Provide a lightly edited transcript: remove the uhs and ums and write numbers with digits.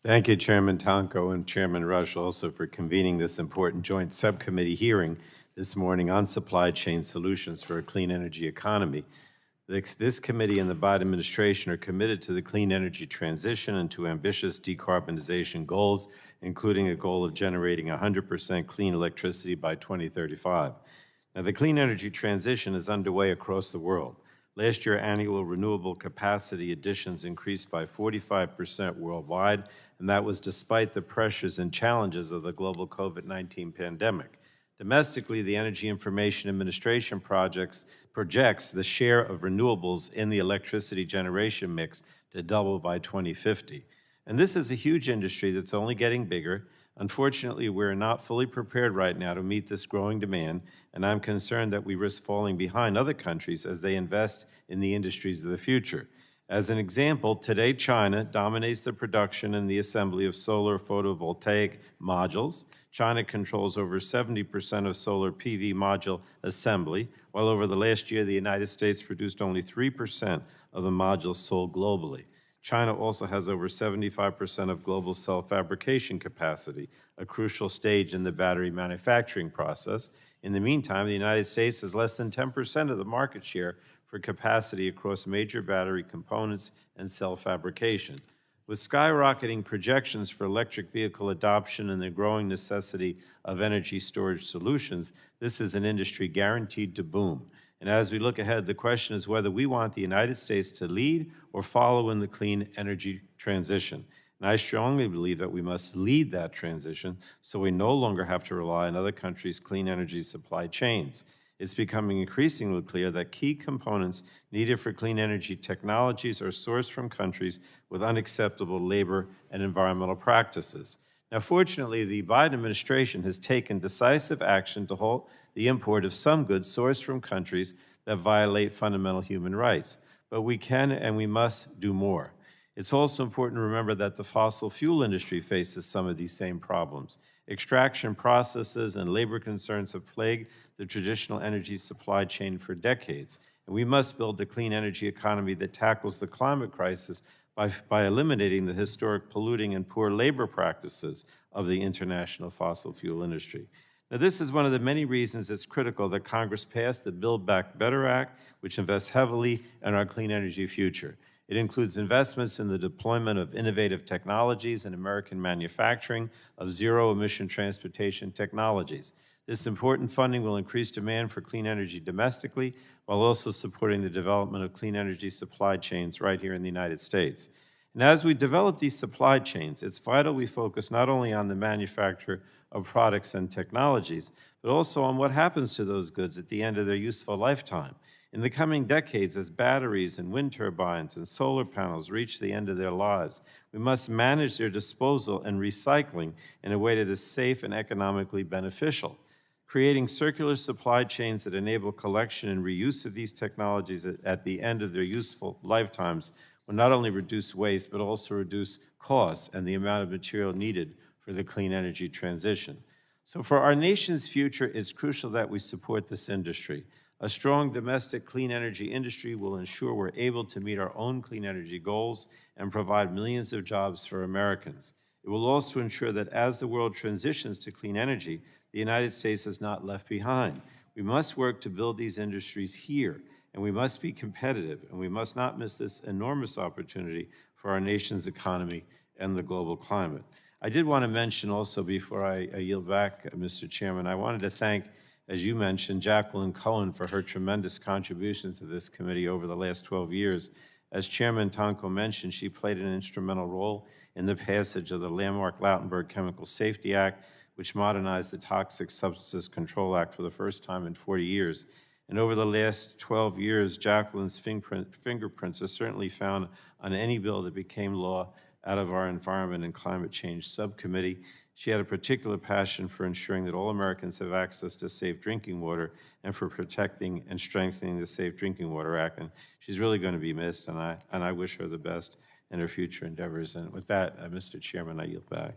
Thank you, Chairman Tonko and Chairman Rush, also for convening this important joint subcommittee hearing this morning on supply chain solutions for a clean energy economy. This committee and the Biden administration are committed to the clean energy transition and to ambitious decarbonization goals, including a goal of generating 100% clean electricity by 2035. Now, the clean energy transition is underway across the world. Last year, annual renewable capacity additions increased by 45% worldwide, and that was despite the pressures and challenges of the global COVID-19 pandemic. Domestically, the Energy Information Administration projects the share of renewables in the electricity generation mix to double by 2050. And this is a huge industry that's only getting bigger. Unfortunately, we're not fully prepared right now to meet this growing demand, and I'm concerned that we risk falling behind other countries as they invest in the industries of the future. As an example, today China dominates the production and the assembly of solar photovoltaic modules. China controls over 70% of solar PV module assembly, while over the last year the United States produced only 3% of the modules sold globally. China also has over 75% of global cell fabrication capacity, a crucial stage in the battery manufacturing process. In the meantime, the United States has less than 10% of the market share for capacity across major battery components and cell fabrication. With skyrocketing projections for electric vehicle adoption and the growing necessity of energy storage solutions, this is an industry guaranteed to boom. And as we look ahead, the question is whether we want the United States to lead or follow in the clean energy transition. And I strongly believe that we must lead that transition so we no longer have to rely on other countries' clean energy supply chains. It's becoming increasingly clear that key components needed for clean energy technologies are sourced from countries with unacceptable labor and environmental practices. Now, fortunately, the Biden administration has taken decisive action to halt the import of some goods sourced from countries that violate fundamental human rights. But we can and we must do more. It's also important to remember that the fossil fuel industry faces some of these same problems. Extraction processes and labor concerns have plagued the traditional energy supply chain for decades, and we must build a clean energy economy that tackles the climate crisis by eliminating the historic polluting and poor labor practices of the international fossil fuel industry. Now, this is one of the many reasons it's critical that Congress pass the Build Back Better Act, which invests heavily in our clean energy future. It includes investments in the deployment of innovative technologies and American manufacturing of zero-emission transportation technologies. This important funding will increase demand for clean energy domestically, while also supporting the development of clean energy supply chains right here in the United States. And as we develop these supply chains, it's vital we focus not only on the manufacture of products and technologies, but also on what happens to those goods at the end of their useful lifetime. In the coming decades, as batteries and wind turbines and solar panels reach the end of their lives, we must manage their disposal and recycling in a way that is safe and economically beneficial. Creating circular supply chains that enable collection and reuse of these technologies at the end of their useful lifetimes will not only reduce waste, but also reduce costs and the amount of material needed for the clean energy transition. So for our nation's future, it's crucial that we support this industry. A strong domestic clean energy industry will ensure we're able to meet our own clean energy goals and provide millions of jobs for Americans. It will also ensure that as the world transitions to clean energy, the United States is not left behind. We must work to build these industries here, and we must be competitive, and we must not miss this enormous opportunity for our nation's economy and the global climate. I did want to mention also, before I yield back, Mr. Chairman, I wanted to thank, as you mentioned, Jacqueline Cohen for her tremendous contributions to this committee over the last 12 years. As Chairman Tonko mentioned, she played an instrumental role in the passage of the landmark Lautenberg Chemical Safety Act, which modernized the Toxic Substances Control Act for the first time in 40 years. And over the last 12 years, Jacqueline's fingerprints are certainly found on any bill that became law out of our Environment and Climate Change Subcommittee. She had a particular passion for ensuring that all Americans have access to safe drinking water and for protecting and strengthening the Safe Drinking Water Act. And she's really going to be missed, and I wish her the best in her future endeavors. And with that, Mr. Chairman, I yield back.